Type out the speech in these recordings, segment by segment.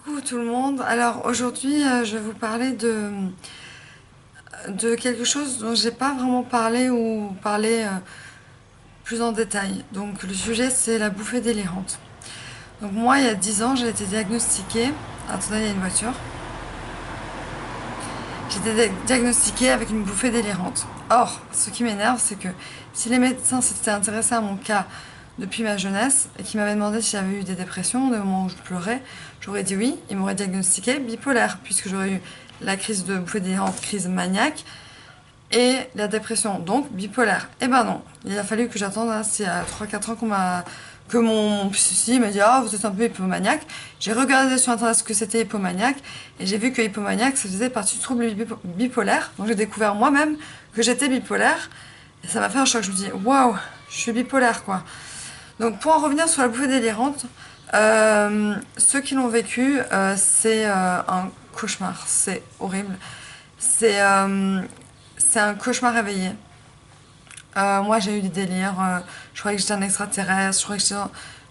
Coucou tout le monde. Alors aujourd'hui, je vais vous parler de quelque chose dont j'ai pas vraiment parlé ou parlé plus en détail. Donc le sujet c'est la bouffée délirante. Donc moi il y a 10 ans j'ai été diagnostiquée. Attendez, il y a une voiture. J'ai été diagnostiquée avec une bouffée délirante. Or, ce qui m'énerve c'est que si les médecins s'étaient intéressés à mon cas depuis ma jeunesse et qui m'avaient demandé si j'avais eu des dépressions, des moments où je pleurais, j'aurais dit oui, ils m'auraient diagnostiqué bipolaire, puisque j'aurais eu la crise de bouffée délirante, crise maniaque, et la dépression, donc bipolaire. Eh ben non, il a fallu que j'attende, hein, c'est à 3 4 ans que mon psy m'a dit ah vous êtes un peu hypomaniaque. J'ai regardé sur internet ce que c'était hypomaniaque et j'ai vu que hypomaniaque ça faisait partie du trouble bipolaire. Donc j'ai découvert moi-même que j'étais bipolaire et ça m'a fait un choc. Je me dis waouh, je suis bipolaire quoi. Donc pour en revenir sur la bouffée délirante, ceux qui l'ont vécu, c'est un cauchemar, c'est horrible. C'est c'est un cauchemar réveillé. Moi j'ai eu des délires, je croyais que j'étais un extraterrestre,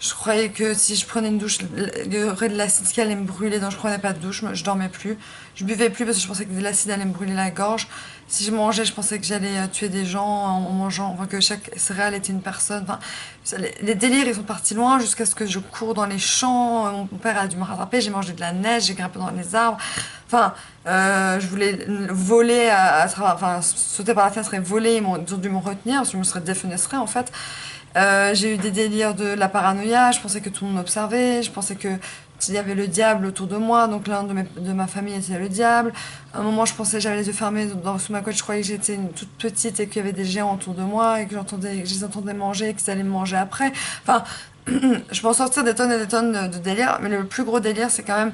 je croyais que si je prenais une douche, il y aurait de l'acide qui allait me brûler, donc je prenais pas de douche, je dormais plus. Je buvais plus parce que je pensais que l'acide allait me brûler la gorge. Si je mangeais, je pensais que j'allais tuer des gens en mangeant, enfin que chaque céréale était une personne. Enfin, les délires, ils sont partis loin jusqu'à ce que je cours dans les champs. Mon père a dû me rattraper, j'ai mangé de la neige, j'ai grimpé dans les arbres. Enfin, je voulais voler enfin, sauter par la fenêtre et voler, ils ont dû me retenir, parce que je me serais défenestrée en fait. J'ai eu des délires de la paranoïa, je pensais que tout le monde m'observait, je pensais que il y avait le diable autour de moi, donc l'un de ma famille était le diable. À un moment, je pensais, j'avais les yeux fermés sous ma couette, je croyais que j'étais une toute petite et qu'il y avait des géants autour de moi et que je les entendais manger et qu'ils allaient me manger après. Enfin, je peux en sortir des tonnes et des tonnes de délires, mais le plus gros délire, c'est quand même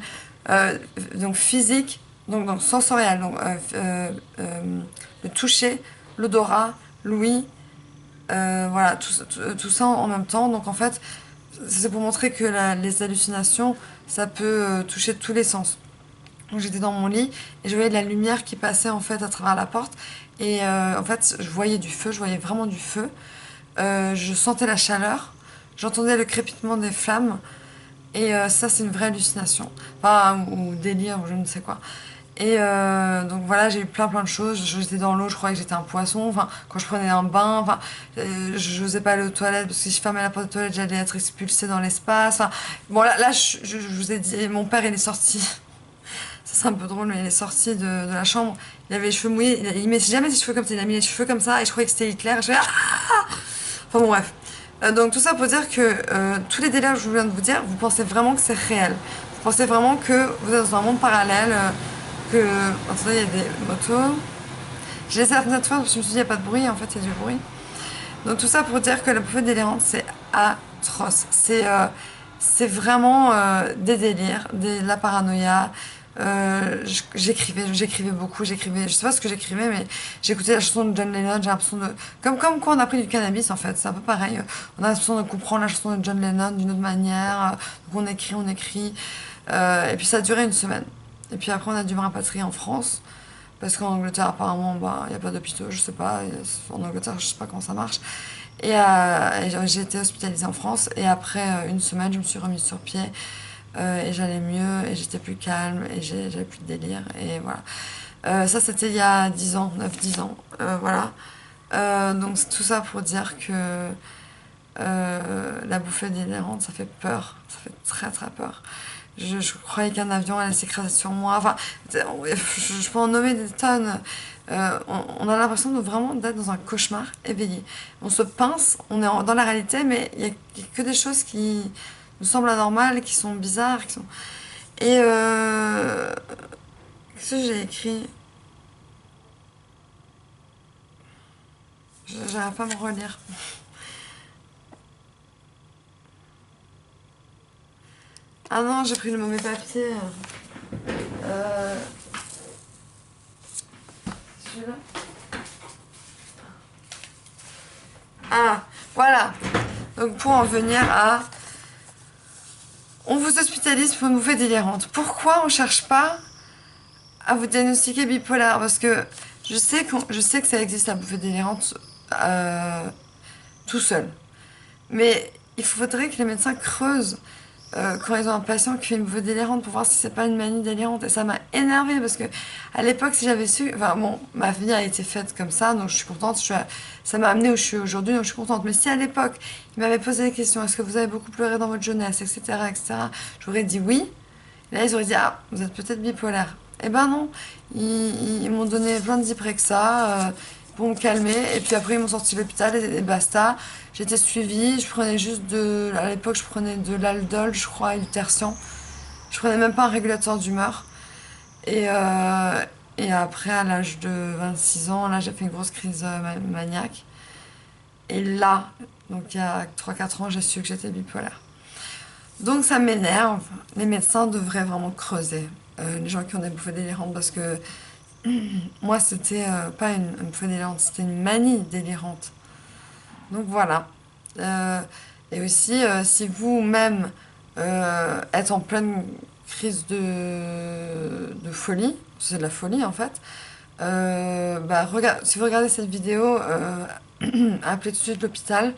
donc physique, donc sensoriel, donc le toucher, l'odorat, l'ouïe, voilà, tout ça en même temps. Donc en fait, c'est pour montrer que les hallucinations, ça peut toucher tous les sens. Donc j'étais dans mon lit et je voyais de la lumière qui passait en fait à travers la porte. Et en fait, je voyais du feu, je voyais vraiment du feu. Je sentais la chaleur, j'entendais le crépitement des flammes. Et ça, c'est une vraie hallucination. Enfin, ou délire, ou je ne sais quoi. Et donc voilà, j'ai eu plein de choses. J'étais dans l'eau, je croyais que j'étais un poisson. Enfin, quand je prenais un bain, enfin, je n'osais pas aller aux toilettes parce que si je fermais la porte des toilettes, j'allais être expulsée dans l'espace. Enfin, bon, là je vous ai dit, mon père, il est sorti. Ça, c'est un peu drôle, mais il est sorti de la chambre. Il avait les cheveux mouillés. Il met jamais ses cheveux comme ça. Il a mis les cheveux comme ça et je croyais que c'était Hitler. Et je fais, ah. Enfin bon, bref. Donc tout ça pour dire que tous les délires que je viens de vous dire, vous pensez vraiment que c'est réel. Vous pensez vraiment que vous êtes dans un monde parallèle, que... Attendez, il y a des motos. J'ai laissé la fenêtre ouverte parce que je me suis dit, il n'y a pas de bruit, en fait, il y a du bruit. Donc tout ça pour dire que la bouffée délirante, c'est atroce. C'est vraiment des délires, de la paranoïa. J'écrivais beaucoup, je sais pas ce que j'écrivais, mais j'écoutais la chanson de John Lennon, j'ai l'impression de, comme quand on a pris du cannabis en fait, c'est un peu pareil, on a l'impression de comprendre la chanson de John Lennon d'une autre manière, donc on écrit, et puis ça a duré une semaine. Et puis après on a dû me rapatrier en France, parce qu'en Angleterre apparemment, bah, il n'y a pas d'hôpitaux, je sais pas, en Angleterre je sais pas comment ça marche. Et j'ai été hospitalisée en France, et après une semaine je me suis remise sur pied, et j'allais mieux et j'étais plus calme et j'avais plus de délire et voilà. Ça c'était il y a 10 ans, 9 10 ans, voilà. Donc c'est tout ça pour dire que la bouffée délirante ça fait peur, ça fait très très peur. Je croyais qu'un avion allait s'écraser sur moi, enfin je peux en nommer des tonnes. On a l'impression de vraiment d'être dans un cauchemar éveillé. On se pince, on est dans la réalité, mais il n'y a que des choses qui nous semblent anormales, qui sont bizarres, qui sont... Et qu'est-ce que j'ai écrit? J'arrive pas à me relire. Ah non, j'ai pris le mauvais papier. Euh, Celui-là. Ah, voilà. Donc pour en venir à... On vous hospitalise pour une bouffée délirante. Pourquoi on cherche pas à vous diagnostiquer bipolaire? Parce que je sais que ça existe la bouffée délirante tout seul. Mais il faudrait que les médecins creusent quand ils ont un patient qui fait une bouffée délirante pour voir si c'est pas une manie délirante. Et ça m'a énervée parce que à l'époque, si j'avais su, enfin bon, ma vie a été faite comme ça, donc je suis contente. Ça m'a amenée où je suis aujourd'hui, donc je suis contente. Mais si à l'époque, ils m'avaient posé des questions, est-ce que vous avez beaucoup pleuré dans votre jeunesse, etc., etc., j'aurais dit oui. Et là, ils auraient dit, ah, vous êtes peut-être bipolaire. Eh ben non, ils m'ont donné plein de Zyprexa pour me calmer. Et puis après, ils m'ont sorti de l'hôpital et basta. J'étais suivie. Je prenais juste de. À l'époque, je prenais de l'Aldol, je crois, et du Tertian. Je prenais même pas un régulateur d'humeur. Et, euh, et après, à l'âge de 26 ans, là, j'ai fait une grosse crise maniaque. Et là, donc il y a 3 4 ans, j'ai su que j'étais bipolaire. Donc ça m'énerve. Les médecins devraient vraiment creuser les gens qui ont des bouffées délirantes parce que moi, c'était pas une bouffée délirante, c'était une manie délirante. Donc voilà. Euh, et aussi, si vous-même êtes en pleine crise de folie, c'est de la folie en fait, bah, si vous regardez cette vidéo, appelez tout de suite l'hôpital.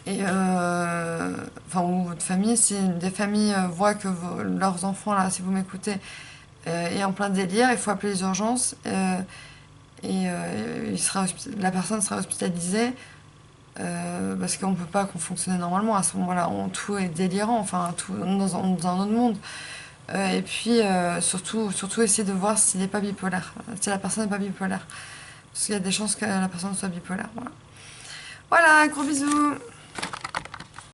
Et enfin, ou votre famille, si des familles voient que leurs enfants, là, si vous m'écoutez, est en plein délire, il faut appeler les urgences et la personne sera hospitalisée parce qu'on ne peut pas fonctionner normalement. À ce moment-là, tout est délirant, enfin, tout dans un autre monde. Et puis, surtout essayer de voir s'il n'est pas bipolaire, si la personne n'est pas bipolaire. Parce qu'il y a des chances que la personne soit bipolaire. Voilà, voilà, gros bisous!